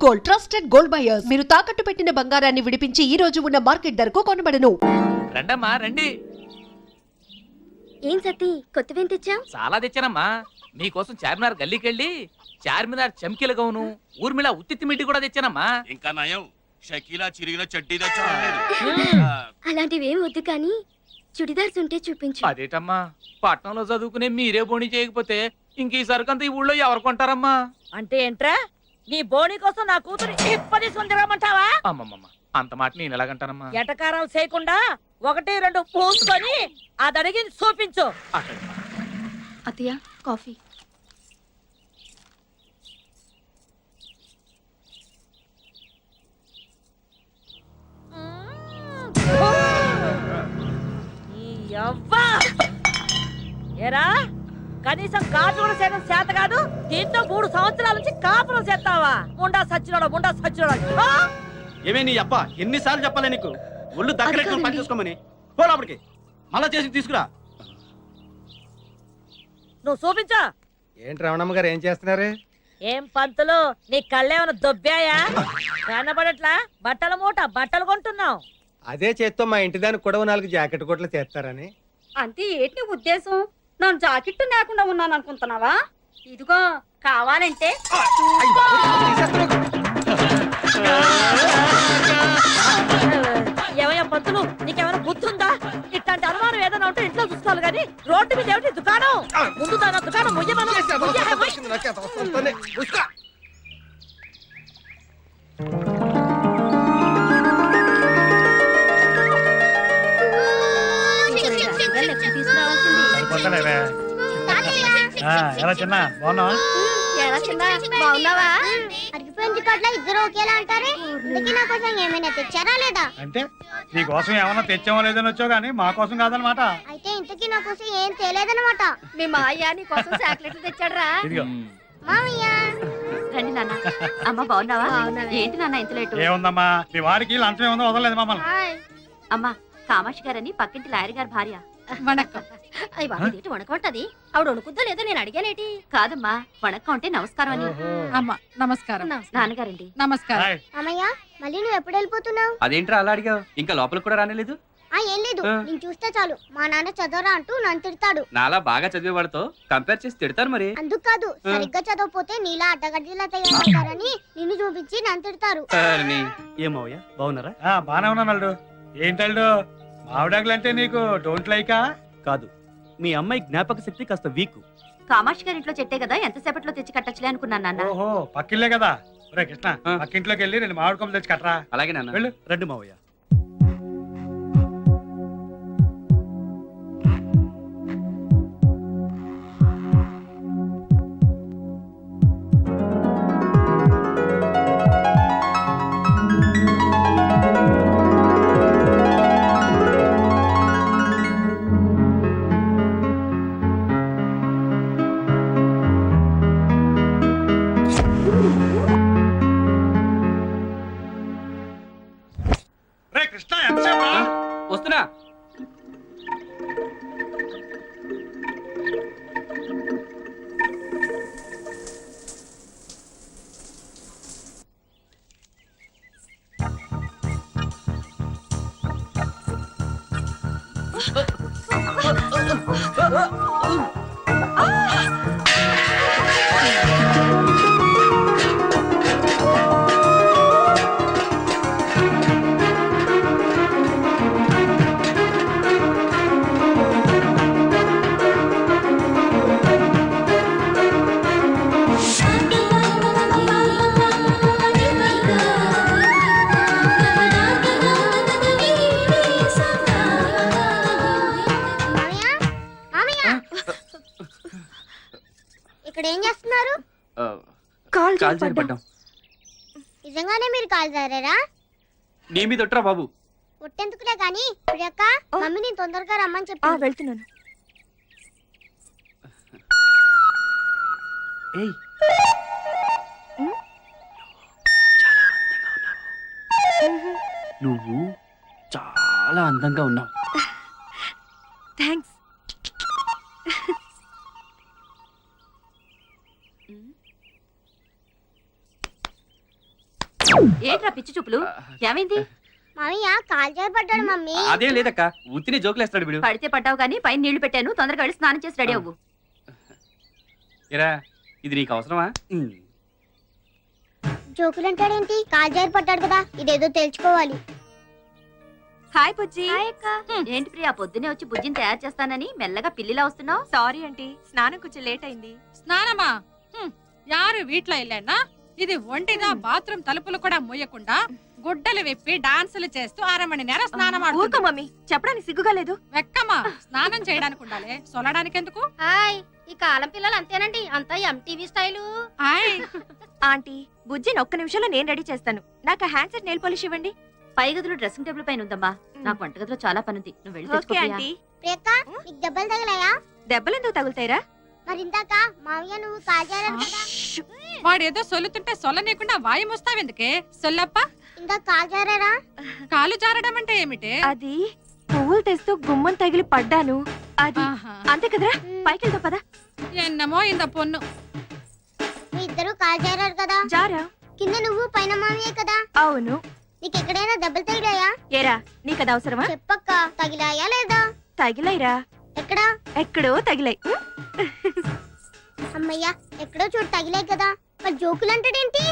Gold, trusted gold buyers. మీరు తాకట్టు పెట్టిన బంగారాన్ని విడిపించి ఈ రోజు ఉన్న మార్కెట్ ధరకు కొనబడను. రండమ్మా రండి. ఏం సతీ కొత్తవేం తెచ్చావు? చాలా తెచ్చానమ్మా. మీకోసం చార్మినార్ గల్లీకెళ్ళి చార్మినార్ చమ్కీల గౌను, ఊర్మిళ ఉత్తిత్తి మిడ్డి కూడా తెచ్చానమ్మా. ఇంకా నయం, షకీలా చిరిగిన చడ్డీ తెచ్చా. అలాంటివేం వద్దు కానీ చుడిదార్స్ ఉంటే చూపించు. అదేటమ్మా, పట్నంలో చదువుకునే మీరే బోణి చేయకపోతే ఇంక ఈ సరుకంతా ఈ ఊళ్ళో ఎవరు కొంటారమ్మా? అంటే ఏంట్రా, నీ బోని కోసం నా కూతురు ఇప్పటి సుందరమంటావా? అమ్మమ్మమ్మ, అంత మాట నేను ఎలాగంటానమ్మా? ఎటకారాలు చేయకుండా 1-2 పూసుకొని అదడిగి చూపించు. అత్తయ్య కాఫీ. ఏరా, కనీసం కాపు కూడా చేయడం చేత కాదు, దీంతో 3 సంవత్సరాల నుంచి కాపురం చేస్తావా? ముండా సచ్చినోడా. ఏమే నీ అప్ప ఎన్నిసార్లు చెప్పాలి నీకు? ఒళ్ళు దగ్గర పని చేసుకోమని పోలాపడికి మళ్ళా చేసి తీసుకురా. నువ్వు చూపించా. ఏంటి రమణమ్మ గారు ఏం చేస్తున్నారు? ఏం పంతులు, నీ కళ్ళేమన్నా దొబ్బాయా? కనబడట్లా? బట్టల మూట బట్టలు కొంటున్నావు. అదే చేత్తో మా ఇంటి దానికి కూడా 4 జాకెట్ కోట్లు చేస్తారని. అంతే ఏంటి ఉద్దేశం? నన్ను జాకెట్టు లేకుండా ఉన్నాను అనుకుంటున్నావా? ఇదిగో కావాలంటే ఏమయ్యా పంతులు, నీకేమైనా బుద్ధి ఉందా? ఇట్లాంటి అనుమానం ఏదైనా ఉంటే ఇంట్లో చూసుకోవాలి కానీ రోడ్డు మీద ఏమిటి దుకాణం? ముందు దాని దుకాణం ముయ్యమను. ఎలా చిన్న బాగున్నావా? బాగున్నావా? అరిగిపోయిన కట్ల ఇద్దరు ఒకేలా అంటారే. అందుకే నా కోసం ఏమైనా తెచ్చారా లేదా? అంటే నీ కోసం ఏమన్నా తెచ్చామో లేదని వచ్చావు కానీ మా కోసం కాదనమాట. అయితే ఇంతకీ నా కోసం ఏం తేలేదన్నమాట. మీ మాయ నీ కోసం చాక్లెట్లు తెచ్చాడరా. మామయ్య రండి నాన్న. అమ్మ బాగున్నావా? ఏంటి నాన్న ఇంత లేటు? ఏముందమ్మా, మీ వాడికి లంచం ఏముందో వదలలేదు మమ్మల్ని. అమ్మా, కామాక్షి గారని పక్కింటి లాయర్ గారి భార్య. వణక్కం. అయ్యి బాబు, ఏంటి వణకమంటది? ఆవిడ వణుకుద్దా లేదో నేను అడిగానేటి. కాదమ్మా, వణక్కం అంటే నమస్కారం అని. అమ్మా నమస్కారం. నాన్నగారండి. నమస్కారం. మామయ్య మళ్ళీ నువ్వు ఎప్పుడు వెళ్ళిపోతున్నావు? అదేంట్రా అలా అడిగావు? ఇంకా లోపలికి కూడా రానేలేదు? ఏం లేదు, నేను చూస్తే చాలు మా నాన్న చదవరా అంటూ నన్ను తిడతాడు. నాలా బాగా చదివేవాడితో కంపేర్ చేసి తిడతారు మరి. అందుకు కాదు, సరిగ్గా చదవపోతే నీలా అడ్డగడ్డిలా తయారవుతారని నిన్ను చూపించి నన్ను తిడతారు. ఏమయ్యా బాగున్నారా? బానే ఉన్నాడు. ఏంటల్డు మావిడాకులంటే నీకు డోంట్ లైకా? కాదు, మీ అమ్మాయి జ్ఞాపక శక్తి కాస్త వీక్. కామాక్షి గారి ఇంట్లో చెట్టే కదా, ఎంతసేపట్లో తెచ్చి కట్టచ్చులే అనుకున్నాను నాన్న. ఓహో, పక్కిల్లే కదా. ఒరే కృష్ణ, పక్కింట్లోకి వెళ్ళి 2 మామిడి కొమ్మలు తెచ్చి కట్టరా. అలాగే నాన్న, వెళ్ళు. రండి మావయ్య. వస్తున్నా. నిజంగానే మీరు కాలు జారారా? నీ మీద ఒట్టరా బాబు. ఒట్టెందుకులే గాని ప్రియక్క, మమ్మీని తొందరగా రమ్మని చెప్పి. వెళ్తున్నాను. ఏయ్, నువ్వు చాలా అందంగా ఉన్నావు. థ్యాంక్స్. ఏంట్రా పిచ్చి చూపులు? ఏమైంది? మామయ్య కాలు జారి పడ్డాడు మమ్మీ. అదేం లేదక్క, ఉత్తిని జోకులేస్తాడు వీడు. పడితే పడ్డావు కానీ పైన నీళ్లు పెట్టాను, తొందరగా వెళ్ళి స్నానం చేసి రెడీ అవ్వు. ఏరా, ఇది నీకు అవసరమా? జోకులు అంటాడేంటి? కాలు జారి పడ్డాడు కదా, ఇదేదో తెలుసుకోవాలి. హాయ్ బుజ్జి. ఏంటి ప్రియా, పొద్దునే వచ్చి బుజ్జిని తయారు చేస్తానని మెల్లగా పిల్లిలా వస్తున్నావు? సారీ ఆంటీ, స్నానం కొంచెం లేట్ అయింది. స్నానమా? యారు వీట్ల ఇల్లేనా? ఇది ఒంటిదా బాత్రూమ్ తలుపులు కూడా మూయకుండా గుడ్డలు విప్పి డాన్సులు చేస్తూ 1/2 మణి నేర స్నానం ఊరుకో మమ్మీ, చెప్పడానికి సిగ్గుగా లేదు. వెక్కమ్మా, స్నానం చేయడానికి ఉండాలి, సొలడానికి ఎందుకు? హాయ్, ఈ కాలం పిల్లలు అంతేనండి, అంతా ఎంటీవీ స్టైలు. హాయ్ ఆంటీ, బుజ్జిని ఒక్క నిమిషంలో నేను రెడీ చేస్తాను. నాకు హ్యాండ్ సెట్ నెయిల్ పాలిష్ ఇవ్వండి. పై గదిలో డ్రెస్సింగ్ టేబుల్ పైన ఉందమ్మా, నాకు వంటగదిలో చాలా పని ఉంది, నువ్వు వెళ్ళి తెచ్చుకో ప్రియా. ప్రియక్క, నీకు దెబ్బలు తగిలాయా? దెబ్బలు ఎందుకు తగులుతాయిరా? మరి ఇందాక మామయ్య నువ్వు కాలు జారాడు కదా, వాడేదో సొల్లుతుంటే సొల్లనీయకుండా వాయి మోస్తావెందుకే? సొల్లప్ప, ఇందాక కాలు జారారా? కాలు జారడం అంటే ఏమిటి? అది పువ్వులు తెస్తూ గుమ్మం తగిలి పడ్డాను, అది అంతే కదరా. పైకి వెళ్తావు పదా. ఎన్నమో ఇంద పొన్ను. మీ ఇద్దరు కాలు జారారు కదా, జారా? కింద నువ్వు పైన మామయ్య కదా. అవును. నీకు ఎక్కడైనా దెబ్బలు తగిలాయా? ఏరా, నీకది అవసరమా? చెప్పక్క, తగిలాయా లేదా? తగిలైరా. ఎక్కడా? ఎక్కడో తగిలాయి. అమ్మయ్యా, ఎక్కడో చోటు తగిలాయి కదా, మరి జోకులు అంటాడేంటి?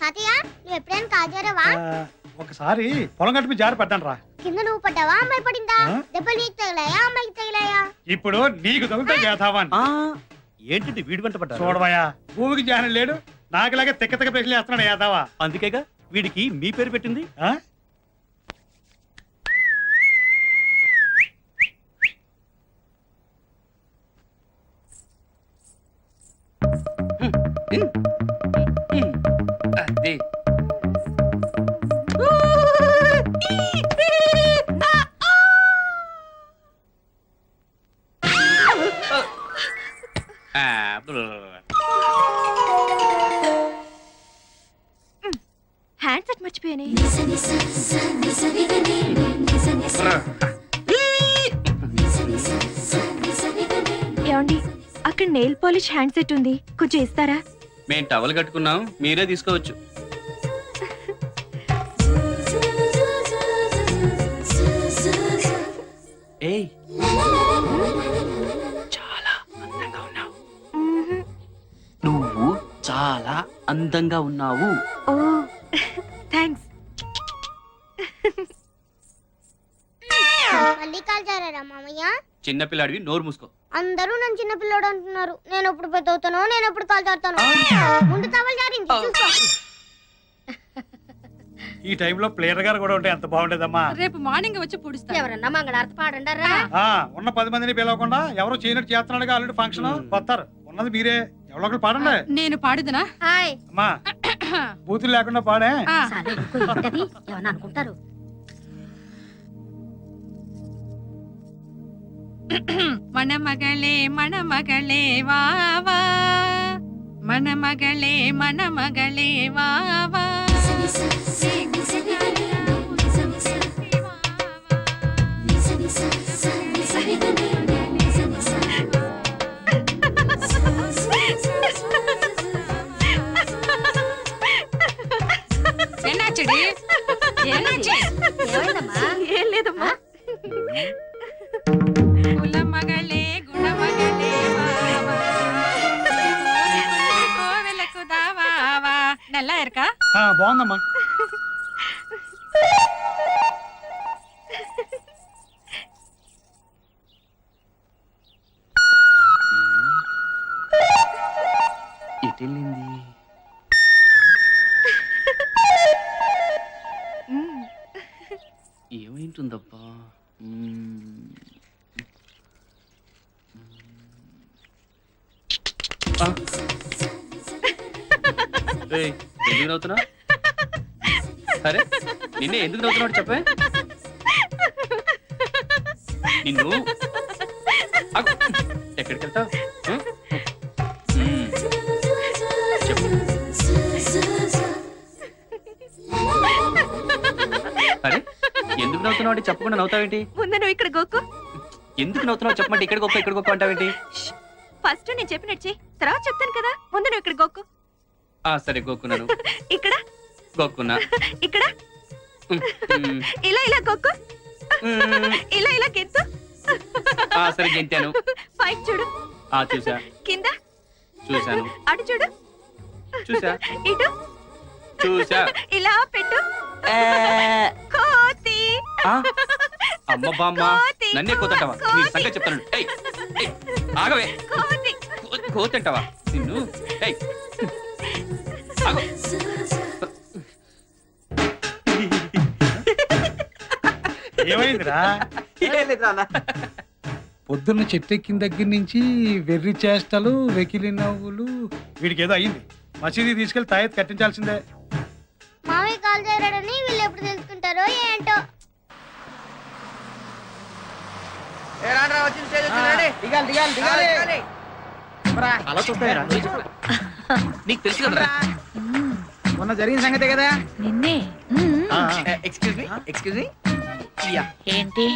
తాతయ్య, నువ్వు ఎప్పుడైనా కాలు జారావా? ఒకసారి పొలం గట్టు మీద జారి పడ్డాను రా. కింద నువ్వు పడ్డావా, అమ్మాయి పడిందా? దెబ్బలు నీకు తగిలాయా, అమ్మాయికి తగిలాయా? ఇప్పుడు నీకు తగులుతా చేతావా? ఏంటి వీడి వెంట పడ్డా? చూడవయ్యా, భూమికి జానం లేడు, నాకులాగా తిక్క తిక్క ప్రశ్నలు వేస్తున్నాడు యాదవా. అందుకేగా వీడికి మీ పేరు పెట్టింది. అదే హ్యాండ్ సెట్ మర్చిపోయానే. ఏమండి, అక్కడ నెయిల్ పాలిష్ హ్యాండ్ సెట్ ఉంది, కొంచెం ఇస్తారా? మేము టవల్ కట్టుకున్నాం, మీరే తీసుకోవచ్చు. ఏయ్, చాలా అందంగా ఉన్నావు. నువ్వు చాలా అందంగా ఉన్నావు. ఓ థ్యాంక్స్. మళ్ళీ కాలు జారారా మామయ్య? చిన్నపిల్లాడివి, నోరు మూసుకో. అందరూ నన్ను చిన్న పిల్లడు అంటున్నారు. నేను ఎప్పుడు పెద్ద అవుతానో, నేను ఎప్పుడు కాలు జారుతాను. ముందు టవల్ జారింది, చూసుకో. ఈ టైంలో ప్లేయర్ గారు కూడా ఉంటే ఎంత బాగుండేదమ్మా. రేపు మార్నింగ్ వచ్చి పుడుస్తా. ఎవరన్నా మంగళారతి పాడండారా? ఉన్న 10 మందిని పిలవకుండా ఎవరు చేయనట్టు చేస్తున్నాడు ఆల్రెడీ ఫంక్షన్ వస్తారు. ఉన్నది మీరే, ఎవరో ఒకరు పాడండి. నేను పాడుదునా? హాయ్. అమ్మా, బూతులు లేకుండా పాడే. ఏమన్నా అనుకుంటారు. మన మగళే వావా, మన మగళే వావా. ఎన్నాచడి? ఏం లేదమ్మా. కులమగళే గుణమగళే వావా, కోవెలకు దావావా. నల్లా ఎరకా? బాగుందమ్మా. ఎటెళ్ళింది? ఏమైంటుందబ్బా? ఎందుకు నవ్వుతున్నా? సరే, నిన్నే ఎందుకు నవ్వుతున్నావు చెప్పే. నిన్ను ఎక్కడికి వెళ్తావు? చెప్పు. అరే, ఎందుకు నవ్వుతున్నావు అంటే చెప్పకుండా నవ్వుతావేంటి? ముందు నువ్వు ఇక్కడ గోక్కు. ఎందుకు నవ్వుతున్నావు చెప్పమంటే ఇక్కడ గొప్ప అంటావేంటి? ఫస్ట్ నేను చెప్పినట్టు చెయ్యి, తర్వాత చెప్తాను కదా. ముందు నువ్వు ఇక్కడ గోక్కు. సరే, గోక్కున్నాను. ఇక్కడ గొక్కున్నా. ఇక్కడ ఇలా ఇలా గొక్కు, ఇలా ఇలా గెంతు. సరే గెంతాను. పైకి చూడు. చూసా. కింద చూసాను. అటు చూడు. చూసా. ఇటు చూసా. ఇలా పెట్టు. కోతి. అమ్మ బామ్మ నన్నే కోతంటావా? నీ సంగతి చెప్తాను. ఆగవే. కోతంటావా నిన్ను? ఏమైందిరా? పొద్దున్న చెట్టెక్కిన దగ్గర నుంచి వెర్రి చేష్టలు, వెకిలి నవ్వులు, వీడికి ఏదో అయింది. మసీదీ తీసుకెళ్లి తాయెత్తు కట్టించాల్సిందే. మామయ్య కాల్ చేరాడని వీళ్ళు ఎప్పుడు తెలుసుకుంటారో ఏంటో. అలా చూస్తారా? నీకు తెలుసు కదా మొన్న జరిగిన సంగతే కదా. నిన్నే. Excuse me. ఏంటి?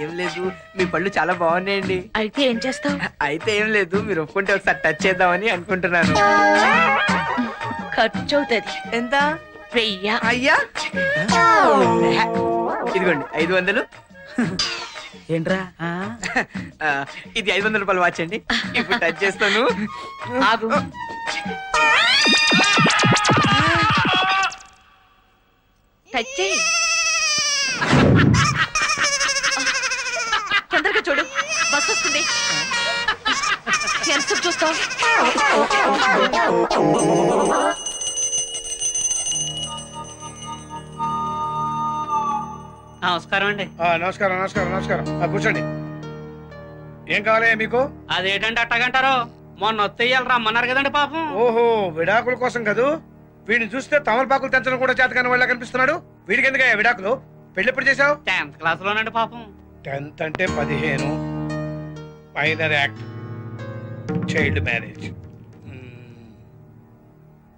ఏం లేదు, మీ పళ్ళు చాలా బాగున్నాయండి. అయితే ఏం చేస్తావు? అయితే ఏం లేదు, మీరు ఒప్పుకుంటే ఒకసారి టచ్ చేద్దామని అనుకుంటున్నాను. ఖర్చు అవుతుంది. ఎంత? 1000. అయ్యా ఇదిగోండి 500. ఏంట్రా? ఇది 500 రూపాయలు వాచ్ అండి. ఇప్పుడు టచ్ చేస్తాను. ఆగు. టచ్ చేయి. తొందరగా చూడు, బస్ వస్తుంది. ఎంత చూస్తావు? నమస్కారం అండి. నమస్కారం నమస్కారం నమస్కారం. కూర్చోండి. ఏం కావాలి మీకు? అదేంటంటే అట్టగంటారు? మొన్న వత్తేయాలి రమ్మన్నారు కదండి పాపం. ఓహో, విడాకుల కోసం కదూ? వీడిని చూస్తే తమలపాకులు తెంచడం కూడా చేతకాని వాళ్ళ కనిపిస్తున్నాడు. వీడికి ఎందుకయ్యా విడాకులు? పెళ్లి ఎప్పుడు చేసావు? 10th క్లాస్ లోనండి పాపం. 10th అంటే 15. Minor act, child marriage.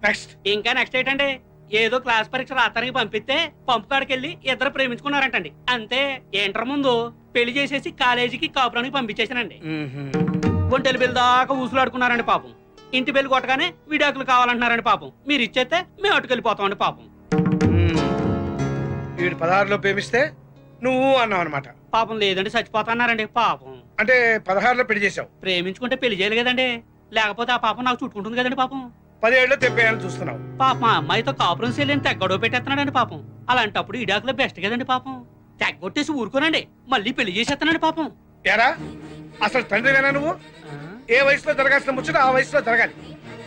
Next. ఇంకా నెక్స్ట్ ఏంటండి? ఏదో క్లాస్ పరీక్ష రాత్రికి పంపిస్తే పంపు కాడికి వెళ్ళి ఇద్దరు ప్రేమించుకున్నారంటండి. అంతే. ఇంటర్ ముందు పెళ్లి చేసేసి కాలేజీకి కాపురానికి పంపించేసానండి. ఒంటెలు బిల్లు దాకా ఊసులాడుకున్నారండి పాపం. ఇంటి బిల్లు కొట్టగానే విడాకులు కావాలంటున్నారండి పాపం. మీరు ఇచ్చేస్తే మేము అటుకెళ్ళిపోతామండి పాపం. వీడు 16లో ప్రేమిస్తే నువ్వు అన్నావు అనమాట. పాపం లేదండి, చచ్చిపోతున్నారండి పాపం. అంటే 16లో పెళ్లి చేసావు. ప్రేమించుకుంటే పెళ్లి చేయాలి కదండి, లేకపోతే ఆ పాపం నాకు చుట్టుకుంటుంది కదండి పాపం. 17లో తెప్పేయాలని చూస్తున్నావు. పాపం ఆ అమ్మాయితో కాపురం చేయలేని తెగ్గొడవ పెట్టేస్తున్నాడండి పాపం. అలాంటప్పుడు ఇడాకులో బెస్ట్ కదండి పాపం. తెగ్గొట్టేసి ఊరుకోనండి, మళ్ళీ పెళ్లి చేసేస్తున్నాడు పాపం. ఎరా, అసలు తండ్రివేనా నువ్వు? ఏ వయసులో జరగాల్సిన ముచ్చట ఆ వయసులో జరగాలి.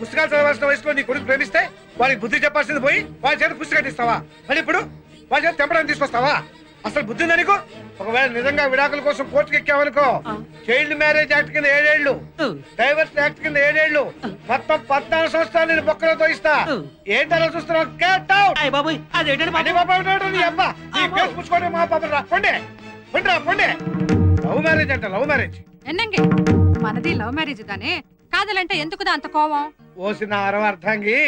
పుస్తకాలు చదవాల్సిన వయసులో నీ కొడుకు ప్రేమిస్తే వాడికి బుద్ధి చెప్పాల్సింది పోయి వాళ్ళ చేత పుస్తకాలు ఇస్తావా? మరి ఇప్పుడు వాళ్ళ చేత తెంపడానికి తీసుకొస్తావా? అసలు బుద్ధి ఉందా నీకు? ఒకవేళ నిజంగా విడాకుల కోసం కోర్టుకు ఎక్కావనుకో, చైల్డ్ మ్యారేజ్ యాక్ట్ కింద 7 ఏళ్లు, డైవర్స్ యాక్ట్ కింద 7 ఏళ్లు, మొత్తం 14 సంవత్సరాలు నేను బొక్కలతో ఇస్తా. ఏంటలా చూస్తున్నావు? Get out. బాబాయ్ అదేంటండి మా పాపం రా. పొండే పొండే. లవ్ మ్యారేజ్ అంట, లవ్ మ్యారేజ్. ఎన్నంగి మనది లవ్ మ్యారేజ్ దానే. కాదలంటే ఎందుకుదా అంత కోపం? ఓసిన అర్థంగి.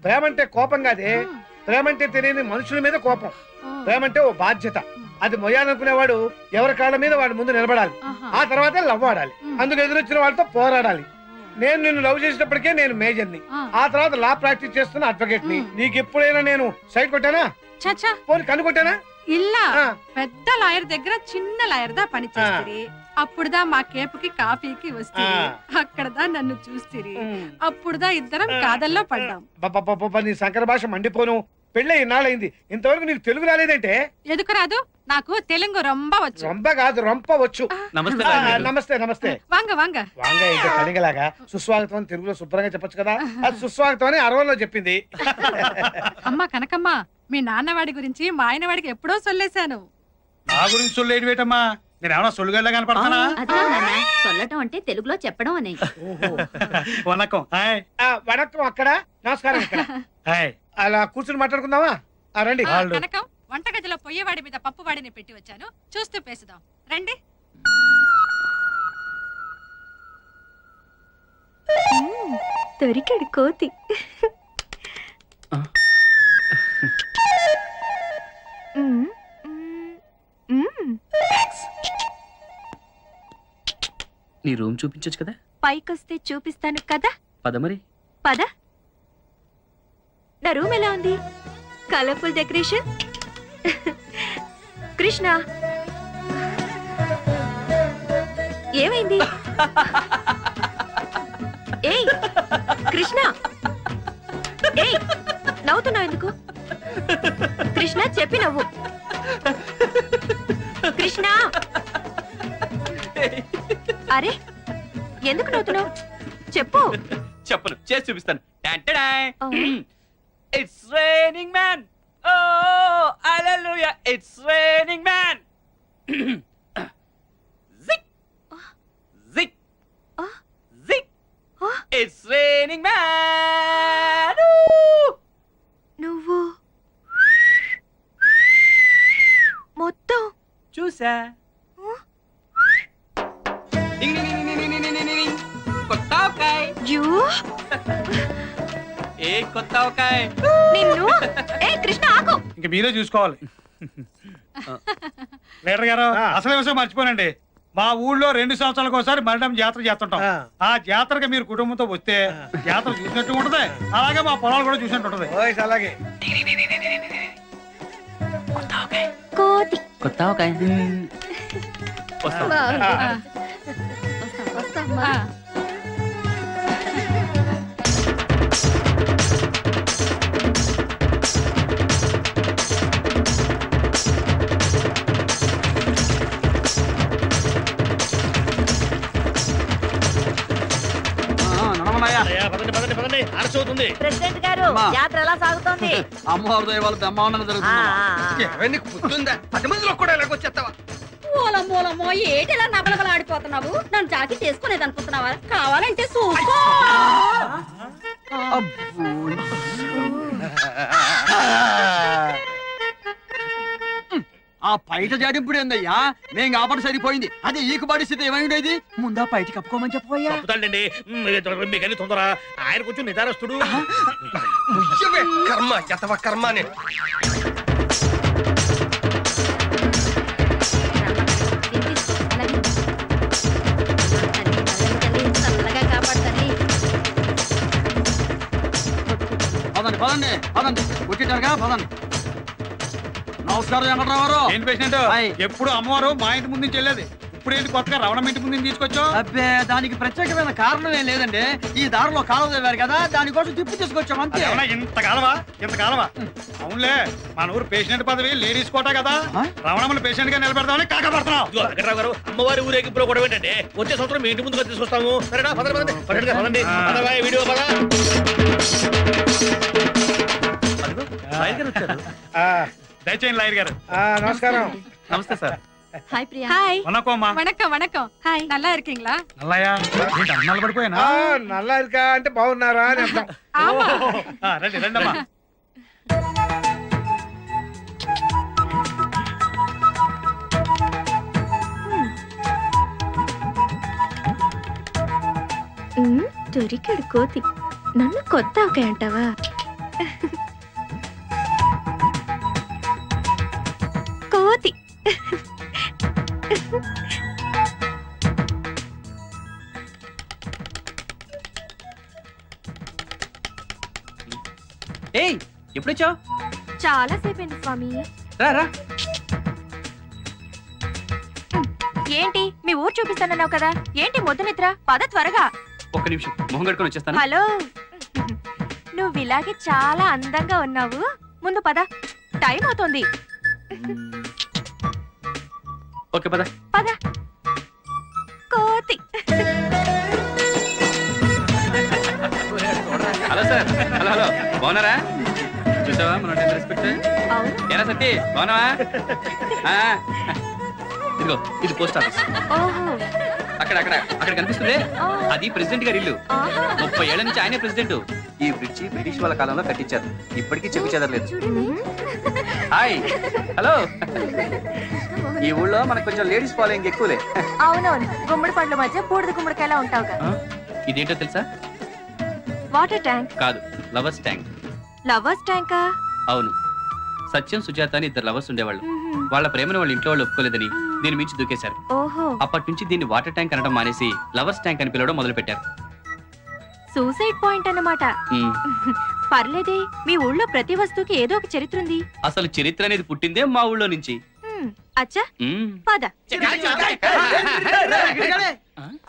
ప్రేమంటే కోపం కాదే. ప్రేమంటే తెలియని మనుషుల మీద కోపం. ప్రేమంటే ఓ బాధ్యత. అది మొయ్యాలనుకునేవాడు ఎవరి కాళ్ళ మీద వాడి ముందు నిలబడాలి. ఆ తర్వాత లవ్ ఆడాలి. అందుకు ఎదురొచ్చిన వాళ్ళతో పోరాడాలి. నేను నిన్ను లవ్ చేసేటప్పటికే నేను మేజర్ని, ఆ తర్వాత లా ప్రాక్టీస్ చేస్తున్న అడ్వకేట్ ని. నీకు ఎప్పుడైనా నేను సైడ్ కొట్టానా? పోనీ కన్ను కొట్టానా? ఇల్లా పెద్ద లాయర్ దగ్గర చిన్న లాయర్ దా పని చేస్తుంది. అప్పుడుదా మా కేపుకి కాఫీకి వస్తే అక్కడదా నన్ను చూస్తిరి. అప్పుడుదా ఇద్దరం కాదల్లో పడ్డాం. నీ సంకర భాష మండిపోను. పెళ్ళి ఇన్నాళ్ళైంది, ఇంతవరకు నీకు తెలుగు రాలేదంటే? ఎందుకు రాదు? నాకు తెలుగు రొంబ వచ్చు. రొంబ కాదు, రొంప వచ్చు. నమస్తే నమస్తే. వాంగ వాంగ వాంగ ఇంకా కనిగలాగా సుస్వాగతం తెలుగులో శుభ్రంగా చెప్పొచ్చు కదా. అది సుస్వాగతం అని 60లో చెప్పింది. అమ్మ కనకమ్మ, మీ నాన్నవాడి గురించి మా ఆయనవాడికి ఎప్పుడో సొల్లేశాను. నా గురించి సొల్లేడు వేటమ్మా? నేను ఏమన్నా సొల్లుగడ్డ కనపడతానా? సొల్లటం అంటే తెలుగులో చెప్పడం అని. వణకం. వణకం అక్కడ, నమస్కారం ఇక్కడ. అలా కూర్చుని మాట్లాడుకుందామా? రండి. కనకం, వంటగదిలో పొయ్యేవాడి మీద పప్పువాడిని పెట్టి వచ్చాను, చూస్తూ పేసుదాం రండి. దొరికాడు కోతి. నీ రూమ్ చూపించొచ్చు కదా? పైకొస్తే చూపిస్తాను కదా. పద మరి. పద. నా రూమ్ ఎలా ఉంది? Colourful decoration. కృష్ణ ఏమైంది? ఏయ్ కృష్ణ, ఏయ్ నవ్వుతున్నావు ఎందుకు? కృష్ణ చెప్పి నవ్వు. కృష్ణ అరే ఎందుకు నవ్వుతున్నావు? చెప్పు. చెప్పను, చేసి చూపిస్తాను. It's raining man, oh hallelujah, it's raining man. జిక్ జిక్ జిక్, ఇట్స్ రైనింగ్ మ్యాన్. నువ్వు మొత్తం చూసా. కొత్త ఆవకాయ. ఏ కొత్త ఆవకాయ? నిన్ను. ఏ కృష్ణ ఆకు. ఇంక మీరే చూసుకోవాలి. లీడర్ గారు, అసలు విషయం మర్చిపోనండి. మా ఊళ్ళో 2 సంవత్సరాలకు ఒకసారి మరణం జాతర చేస్తుంటాం. ఆ జాతరకి మీరు కుటుంబంతో వస్తే జాతర చూసినట్టు ఉంటది, అలాగే మా పొలాలు కూడా చూసినట్టు ఉంటది. అలాగే కోతి. కొత్త ఆవకాయ. ప్రెసిడెంట్ గారు, యాత్ర ఎలా సాగుతోంది? అమ్మవారి దయవాళ్ళు బ్రహ్మాండంగా జరుగుతుంది. నీకు పుట్టుందా? 10 మందిలో కూడా ఎలాగొచ్చేస్తావా? మూలమో ఏటిలా నబలబల ఆడిపోతున్నావు? నన్ను జాకి చేసుకునేది అనుకుంటున్నావా? కావాలంటే చూసుకో. ఆ పైట జాడింపుడు ఏందయ్యా? మేం కాబట్టి సరిపోయింది. అదే ఈకు పరిస్థితి ఏమైండేది? ముందా పైట కప్పుకోమని చెప్పబోయా. మీకన్నీ తొందర. ఆయన కొంచెం నిదారస్తుడు. కర్మ చెత్తవ కర్మనే. పదండి పదండి పదండి, వచ్చేటారుగా పదండి. నమస్కారం వెంకట్రావు. ఏంటి పేషెంట్? ఎప్పుడు అమ్మవారు మా ఇంటి ముందు నుంచి వెళ్ళేది, ఇప్పుడు ఏంటి కొత్తగా రవణం ఇంటి ముందు తీసుకొచ్చావు? అబ్బే, దానికి ప్రత్యేకమైన కారణం ఏం లేదండి. ఈ దారిలో కాలువ తవ్వారు కదా, దానికోసం తిప్పి తీసుకొచ్చాం అంతే. ఇంతకాలమా? అవునులే, మన ఊరు పేషెంట్ పదవి లేడీస్ కోటా కదా, రవణమ్మని పేషెంట్ గా నిలబెడతామని కాకపడుతున్నావు. వెంకట్రావు గారు, అమ్మవారి ఊరేగింపులో కూడా ఏంటంటే వచ్చే సంవత్సరం మీ ఇంటి ముందుగా తీసుకొస్తాము. సరేనా? పదండి. వీడియో పద. దయచేయండి లాయర్ గారు. నమస్కారం. నమస్తే సార్. హాయ్ ప్రియా. హాయ్. வணக்கம் வணக்கம். హాయ్. நல்லா இருக்கீங்களா? నల్లయ్య నల్లబడిపోయానా? నల్ల ఇరుకా అంటే బాగున్నారా అని అర్థం. రండి రండమ్మా. దొరికాడు కోతి. నన్ను కొత్త ఆవకాయ అంటావా? కోతి. ఏయ్, ఎప్పుడొచ్చావు? చాలా సేపైంది స్వామి. రా. ఏంటి మీ ఊరు చూపిస్తానన్నావు కదా, ఏంటి మొద్దు నిద్ర? పద త్వరగా. ఒక్క నిమిషం, మొహం కడుకొని వచ్చేస్తాను. హలో, నువ్వు ఇలాగే చాలా అందంగా ఉన్నావు. ముందు పద, టైం అవుతోంది. ఓకే పద. కోతి. Hello sir. హలో బాగున్నారా? చూసావా మన రెస్పెక్ట్? ఎలా సత్తి, బాగున్నావా? ఇదిగో, ఇది పోస్ట్ ఆఫీస్. అక్కడ కనిపిస్తుంది, అది ప్రెసిడెంట్ గారి ఇల్లు. 30 ఏళ్ల నుంచి ఆయనే ప్రెసిడెంట్. ఈ బ్రిడ్జి బ్రిటిష్ వాళ్ళ కాలంలో కట్టించారు, ఇప్పటికీ చెప్పి చెదరలేదు. హాయ్. హలో. ఈ ఊళ్ళో మనకు కొంచెం లేడీస్ ఫాలోయింగ్ ఎక్కువలే. అవునవును, గుమ్మడి పండ్ల మధ్య బూడిద గుమ్మడికాయలా ఉంటావుగా. ఇదేంటో తెలుసా? వాటర్ ట్యాంక్ కాదు, లవర్స్ ట్యాంక్. లవర్స్ ట్యాంకా? అవును. సత్యం సుజాత అని 2 లవర్స్ ఉండేవాళ్ళు. వాళ్ళ ప్రేమను వాళ్ళ ఇంట్లో వాళ్ళు ఒప్పుకోలేదని దీని మించి దూకేశారు. ఓహో. అప్పటి నుంచి దీన్ని వాటర్ ట్యాంక్ అనడం మానేసి లవర్స్ ట్యాంక్ అని పిలవడం మొదలు పెట్టారు. సూసైడ్ పాయింట్ అన్నమాట. పర్లేదే, మీ ఊళ్ళో ప్రతి వస్తువుకి ఏదో ఒక చరిత్ర ఉంది. అసలు చరిత్ర అనేది పుట్టిందే మా ఊళ్ళో నుంచి. అచ్చా పద.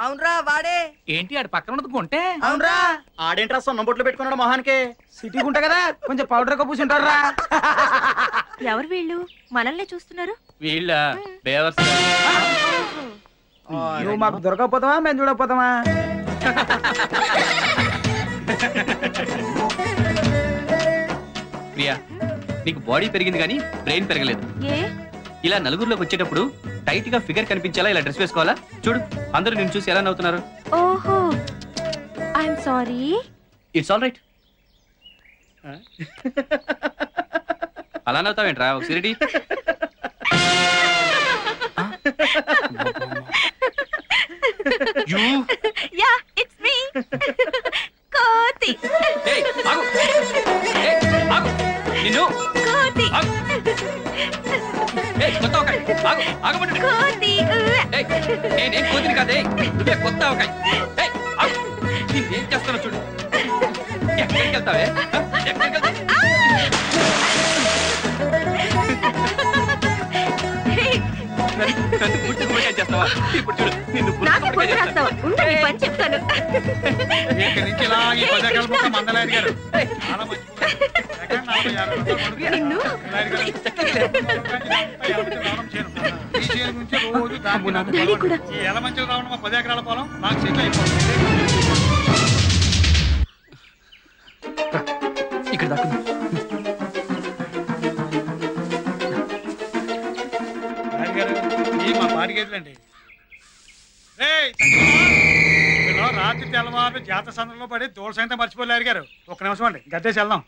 అవునరా వాడే. ఏంటి ఆడు పక్కన ఉన్నది కొంటే? అవునరా ఆడేంట్రా సొన్న బొట్లు పెట్టుకున్నాడు మొహానికి. సిటీ గుంట కదా, కొంచెం పౌడర్ పూసుంటారా. ఎవరు వీళ్ళు మనల్ని చూస్తున్నారు? వీళ్ళ బేవర్స్. నువ్వు మాకు దొరకకపోతావా, మేము చూడకపోతామా? ప్రియా, నీకు బాడీ పెరిగింది కానీ బ్రెయిన్ పెరగలేదు. ఏ ఇలా నలుగురిలోకి వచ్చేటప్పుడు టైట్ గా ఫిగర్ కనిపించేలా ఇలా డ్రెస్ వేసుకోవాలా? చూడు, అందరూ నిన్ను చూసి ఎలా నవ్వుతున్నారు. ఓహో, I'm sorry. It's all right. అలా నవ్వుతావేంట్రా? ఒక సిరిడి. Yeah, it's me. కోతి. ఏయ్, ఆగు. ఏయ్, ఆగు. నిన్ను. కోతి. ఆగు. ఏయ్, కొత్త అవకాయ్. ఆగు, ఆగమంటే. కోతి. ఏయ్, నేనేం కోతిని కాదే. నువ్వే కొత్త అవకాయ్. ఏయ్, ఆగు. నిన్నేం చేస్తానో చూడు. ఎక్కడికి వెళ్తావే? ఎక్కడికి వెళ్తావు? నన్ను గుడ్డు గుడ్డ చేస్తావా? ఇప్పుడు చూడు, నిన్ను నాకే పొద్దు రాస్తావా? ఉండు, నీ పని చెప్తాను. నిన్ను డాడీ కూడా. ఇక్కడ దాకా మా పాడిగేట్లండి. రాత్రి తెల్లవారు జాతర సందర్లో పడి దూర సంగతి మర్చిపోలేరు గారు. ఒక్క నిమిషం అండి, గట్టేసి వెళ్దాం.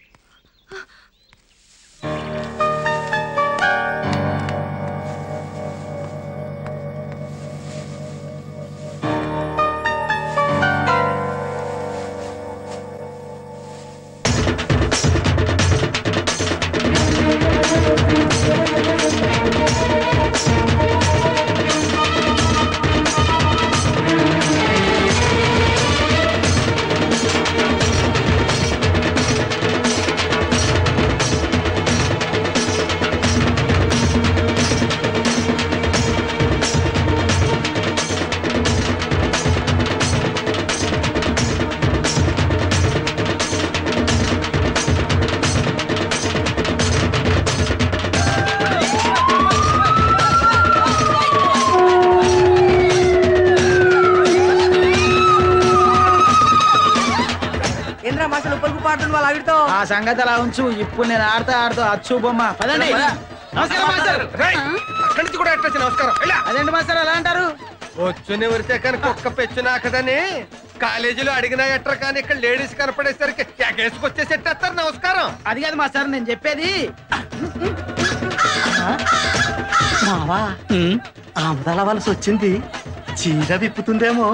ఆ సంగతి అలా ఉంచు. ఇప్పుడు నేను ఆడుతూ అచ్చు బొమ్మ. పదండి. నమస్కారం మాస్టర్. అక్కడి నుంచి కూడా ఎట్లా నమస్కారం. అదేంటి మాస్టర్ అలా అంటారు? వచ్చుని ఉరితే కానీ కుక్క పెచ్చు నాకదని కాలేజీలో అడిగినా ఎట్రా, కానీ ఇక్కడ లేడీస్ కనపడేసరికి ఎగేసుకొచ్చేసి ఎట్టేస్తారు. నమస్కారం. అది కాదు మాస్టర్, నేను చెప్పేది. మావా, ఆముదాల వలస వచ్చింది. చీర విప్పుతుందేమో.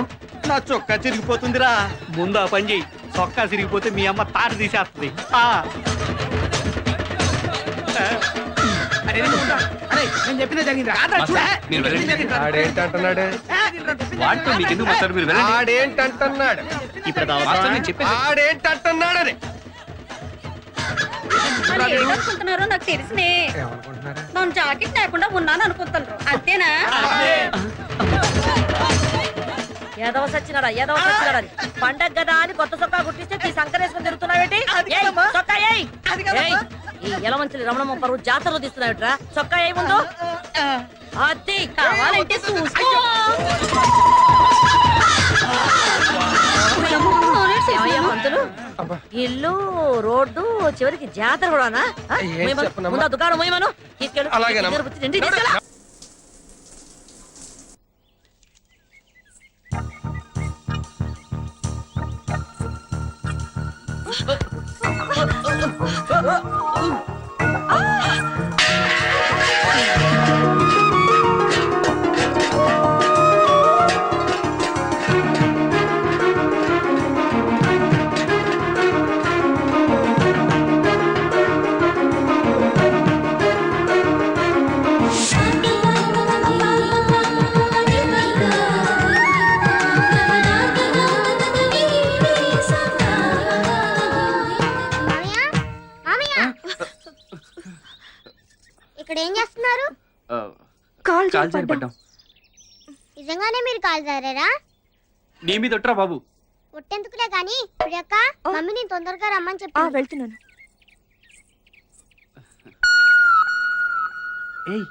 నా చొక్కా చిరిగిపోతుందిరా. ముందు ఆ పని చెయ్యి. చొక్కా సిరిగిపోతే మీ అమ్మ తాట తీసేస్తుంది. అరే నేను చెప్పిందే జరిగింది. మీరు వెళ్ళండి. ఆడేంటంటున్నాడు? వాటితో మీకెందుకు మాస్టర్? మీరు వెళ్ళండి. ఆడేంటంటున్నాడు? ఇప్పుడు మాస్టర్ నేను చెప్పేది. ఆడేంటంటున్నాడు అని ఏమనుకుంటున్నారో నాకు తెలిసినే. నన్ను జాకెట్ లేకుండా ఉన్నాను అనుకుంటున్నారు, అంతేనా? ఏదవ సచ్చినాడా, ఏదవ సచ్చినాడా. పండగ కదా అని కొత్త చొక్కా గుర్తిస్తే ఈ సంకరేసుకొని తిరుగుతున్నావేంటి? చొక్కా ఏయ్. ఈ ఎలమంచిలి రమణమ్మ పరువు జాతరలో తీస్తున్నావుట్రా. చొక్కా ఏయ్ ముందు. అది కావాలంటే చూసుకో. ఏమయ్యా పంతులు, ఇల్లు రోడ్డు చివరికి జాతర కూడానా? ముందు దుకాణం పోయమను. తీసుకెళ్ళు. ఇక్కడ ఏం చేస్తున్నారు? కాల్ జారి పడ్డాం. నిజంగానే మీరు కాల్ జారారా? నీ మీద ఒట్టురా బాబు. ఒట్టెందుకులే గాని ప్రియక్క మమ్మీని తొందరగా రమ్మని చెప్పి వెళ్తున్నాను. ఏయ్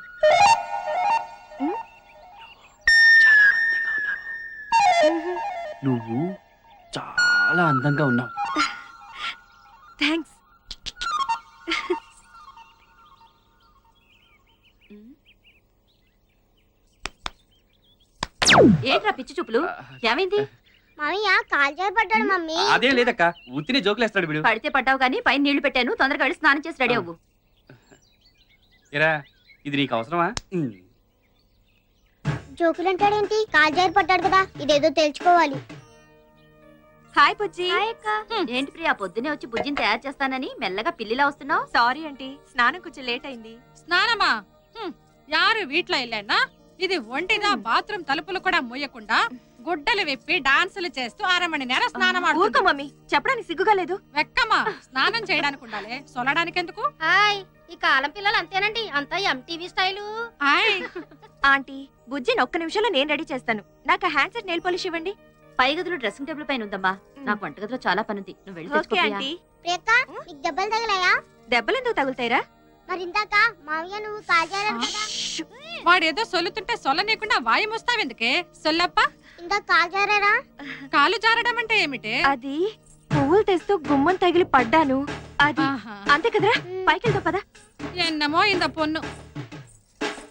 నువ్వు చాలా అందంగా ఉన్నావు. థ్యాంక్స్. ఏంట్రా పిచ్చి చూపులు? ఏమైంది? మామయ్య కాల్ జారి పడ్డాడు మమ్మీ. అదేం లేదక్క, ఉత్తినే జోకులేస్తాడు వీడు. పడితే పడ్డావు కానీ పైన నీళ్లు పెట్టాను, తొందరగా వెళ్ళి స్నానం చేసి రెడీ అవ్వు. ఏరా ఇది నీకు అవసరమా? జోకులు అంటాడేంటి? కాల్ జారి పడ్డాడు కదా, ఇదేదో తెలుసుకోవాలి. హాయ్ బుజ్జి. ఏంటి ప్రియా, పొద్దునే వచ్చి బుజ్జిని తయారు చేస్తానని మెల్లగా పిల్లిలా వస్తున్నావు? సారీ ఆంటీ, స్నానం కొంచెం లేట్ అయింది. స్నానమా? యారు వీట్లో వెళ్ళానా? ఇది ఒంటిదా బాత్రూమ్ తలుపులు కూడా మూయకుండా గుడ్డలు విప్పి డాన్సులు చేస్తూ 1/2 మణి నేర స్నానం ఊరుకో మమ్మీ, చెప్పడానికి సిగ్గుగా లేదు. వెక్కమ్మా, స్నానం చేయడానికి ఉండాలి, సొలడానికి ఎందుకు? హాయ్, ఈ కాలం పిల్లలు అంతేనండి, అంతా ఎంటీవీ స్టైలు. హాయ్ ఆంటీ, బుజ్జిని ఒక్క నిమిషంలో నేను రెడీ చేస్తాను. నాకు హ్యాండ్ సెట్ నెయిల్ పాలిష్ ఇవ్వండి. పై గదిలో డ్రెస్సింగ్ టేబుల్ పైన ఉందమ్మా, నాకు వంటగదిలో చాలా పనుంది, నువ్వు వెళ్ళి తెచ్చుకో ఓకే ప్రియా. ఆంటీ. ప్రియక్క నీకు దెబ్బలు తగిలాయా? దెబ్బలు ఎందుకు తగులుతాయిరా? మరి ఇందాక మామయ్య నువ్వు కాల్ జారారు కదా, వాడేదో సొల్లుతుంటే సొల్లనీయకుండా వాయి మూస్తావెందుకే? సొల్లప్ప, ఇందాక కాల్ జారారా? కాలు జారడం అంటే ఏమిటి? అది పువ్వులు తెస్తూ గుమ్మం తగిలి పడ్డాను. అది ఆహా. అంతే కదరా, పైకి వెళ్తావు పదా. ఎన్నమో ఇంద పొన్ను.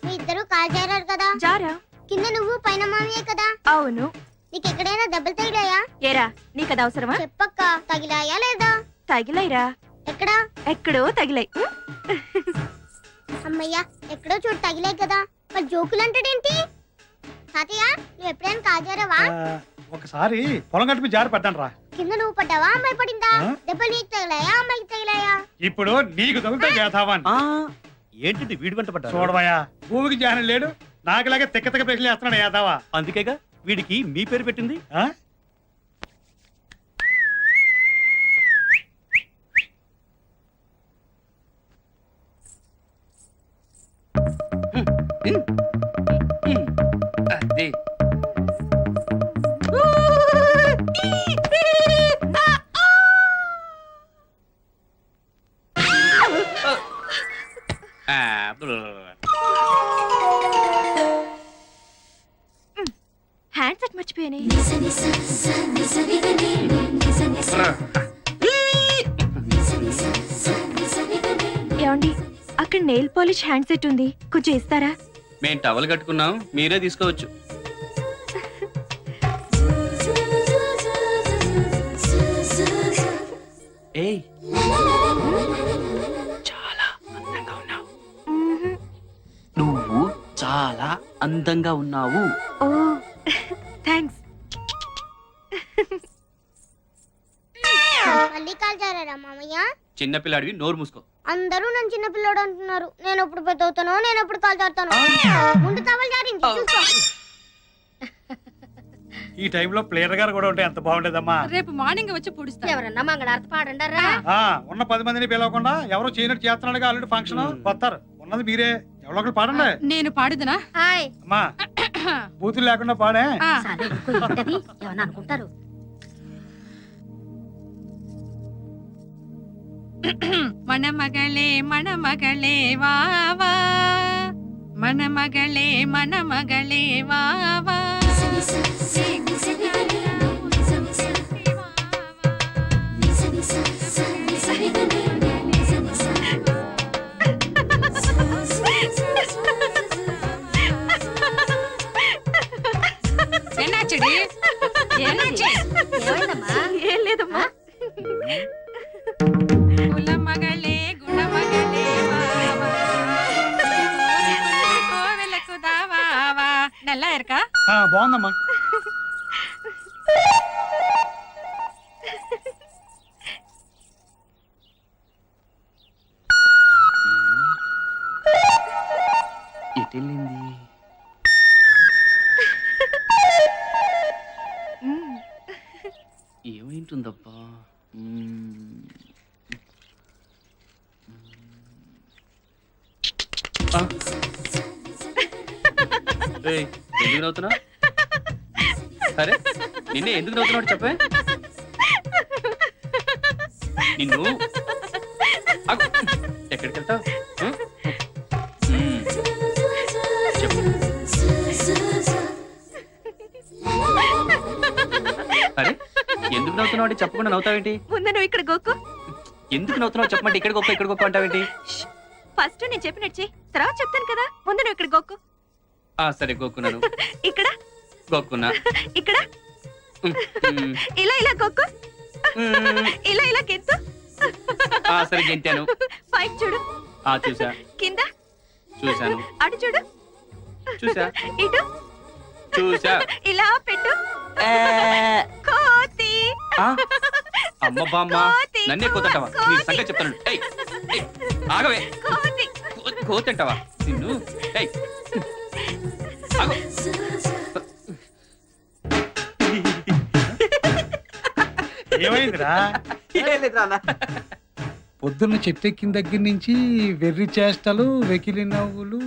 మీ ఇద్దరు కాల్ జారారు కదా, జారా? కింద నువ్వు పైన మామయ్య కదా. అవును. నీకు ఎక్కడైనా దెబ్బలు తగిలాయా? ఏరా, నీకది అవసరమా? చెప్పక్క, తగిలాయా లేదా? తగిలాయిరా. ఎక్కడా? ఎక్కడో తగిలాయి. అమ్మయ్య, ఎక్కడో చోటు తగిలాయి కదా, మరి జోకులు అంటాడేంటి? తాతయ్య నువ్వు ఎప్పుడైనా కాల్ జారావా? ఒకసారి పొలం గట్టు జారి పడ్డాను రా. కింద నువ్వు పడ్డావా, అమ్మాయి పడిందా? దెబ్బలు నీకు తగిలాయా, అమ్మాయికి తగిలాయా? ఇప్పుడు నీకు తగులుతాయి చేతావాన్. ఏంటి వీడి వెంట పడ్డా? చూడవయ్యా, భూమికి జ్ఞానం లేడు, నాకులాగే తెక్క తెక్క ప్రశ్నలు వేస్తున్నాడు యాదావా. అందుకేగా వీడికి మీ పేరు పెట్టింది. అదే హ్యాండ్ సెట్ మర్చిపోయానే. ఏమండి, అక్కడ నెయిల్ పాలిష్ హ్యాండ్ సెట్ ఉంది, కొంచెం ఇస్తారా? మేము టవల్ కట్టుకున్నాం, మీరే తీసుకోవచ్చు. ఏయ్ చాలా అందంగా ఉన్నావు. నువ్వు చాలా అందంగా ఉన్నావు. ఓ థ్యాంక్స్. మళ్ళీ కాల్ జారారా మామయ్య? చిన్నపిల్లాడివి, నోరు మూసుకో. అందరూ నన్ను చిన్న పిల్లడు అంటున్నారు. నేను ఎప్పుడు పెద్ద అవుతానో, నేను ఎప్పుడు కాల్ జారుతానో. ముందు టవల్ జారింది, చూసుకో. ఈ టైంలో ప్లేయర్ గారు కూడా ఉంటే ఎంత బాగుండేదమ్మా. రేపు మార్నింగ్ వచ్చి పుడుస్తా. ఎవరన్నా మంగళారతి పాడండారా? ఉన్న 10 మందిని పిలవకుండా ఎవరో చేయనట్టు చేస్తున్నాడుగా ఆల్రెడీ ఫంక్షన్. వస్తారు, ఉన్నది మీరే, ఎవరో ఒకరు పాడండి. నేను పాడుదునా? హాయ్. అమ్మా బూతులు లేకుండా పాడే. సరే, ఊరుకో, ఏంటది? ఏమన్నా అనుకుంటారు. మన మగళే మన మగళే వావా, మన మగళే మన మగళే వావా. ఎన్నాచడి ఎన్నాచి? ఏమైందమ్మా? ఏం లేదమ్మా. కుల మగళే గుణ మగళే వావా, కోవెలకు దావావా. నల్లా ఎరకా? బాగుందమ్మా. ఎటెళ్ళింది? ఏమైంటుందబ్బా? ఎందుకు నవ్వుతున్నావు? సరే నిన్నే ఎందుకు నవ్వుతున్నావు చెప్పే. నిన్ను ఎక్కడికి వెళ్తావు? చెప్పు. అరే ఎందుకు నవ్వుతున్నావు అంటే చెప్పకుండా నవ్వుతావేంటి? ముందు నువ్వు ఇక్కడ గోకు. ఎందుకు నవ్వుతున్నావు చెప్పమంటే ఇక్కడ గొప్ప ఇక్కడ గొప్ప అంటావేంటి? ఫస్ట్ నేను చెప్పినట్టు చెయ్యి, తర్వాత చెప్తాను కదా. ముందు నువ్వు ఇక్కడ గోకు. సరే గోక్కున్నాను. ఇక్కడ గోక్కున్నా. ఇక్కడ ఇలా ఇలా గోకు. ఇలా ఇలా గెంతు. సరే గెంతాను. పైకి చూడు. చూసా. కింద చూసాను. అటు చూడు. చూసా. ఇటు చూసా. ఇలా పెట్టు. కోతి. అమ్మ బామ్మ నన్నే కోతంటావా? నీ సంగతి చెప్తాను. ఆగవే. కోతంటావా నిన్ను? ఆగు. ఏమైందిరా? పొద్దున్న చెట్టెక్కిన దగ్గర నుంచి వెర్రి చేష్టలు, వెకిలి నవ్వులు.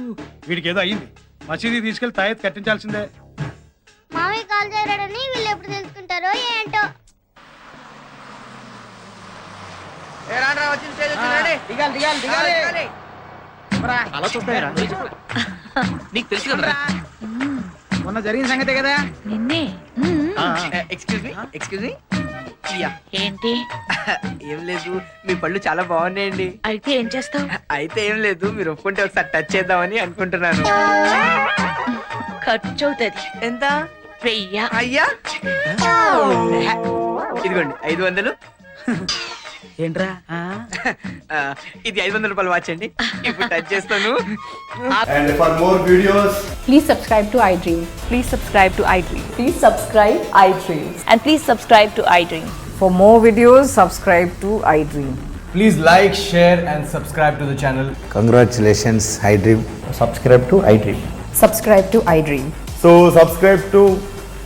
వీడికి ఏదో అయింది. మసీదీ తీసుకెళ్లి తాయెత్తు కట్టించాల్సిందే. మామయ్య కాల్ చేరాడని వీళ్ళు ఎప్పుడు తెలుసుకుంటారో ఏంటో. అలా చూస్తారా? నీకు తెలుసు కదరా మొన్న జరిగిన సంగతే కదా. నిన్నే. ఎక్స్క్యూజ్ మీ ఏంటి? ఏం లేదు, మీ పళ్ళు చాలా బాగున్నాయండి. అయితే ఏం చేస్తావు? అయితే ఏం లేదు, మీరు ఒప్పుకుంటే ఒకసారి టచ్ చేద్దామని అనుకుంటున్నాను. ఖర్చు అవుతుంది. ఎంత? 1000. అయ్యా ఇదిగోండి 500. ఏంట్రా ఇది 500 రూపాయలు వాచ్ అండి. ఇప్పుడు టచ్ చేస్తాను. And for more videos, please subscribe to iDream. Please subscribe to iDream. Please subscribe iDream. And please subscribe to iDream. For more videos, subscribe to iDream. please like, share and subscribe to the channel. Congratulations, iDream. Subscribe to iDream. Subscribe to iDream. So subscribe to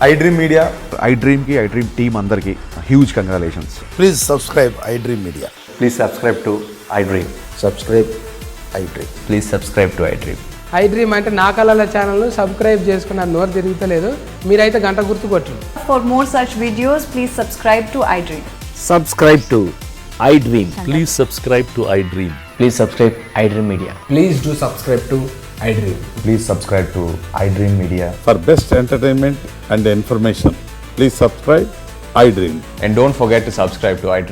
iDream Media. iDream ki iDream team andarki huge congratulations. Please subscribe iDream Media. Please subscribe to iDream. Subscribe iDream. Please subscribe to iDream. iDream అంటే నా కళల channel subscribe చేసుకున్న నోరు తిరుగుతలేదు. మీరైతే గంట గుర్తు కొట్టండి. For more such videos, please subscribe to iDream. Subscribe to iDream. Please subscribe to iDream. Please subscribe iDream Media. Please do subscribe to iDream. Please subscribe to iDream Media. For best entertainment and information, please subscribe iDream. And don't forget to subscribe to iDream.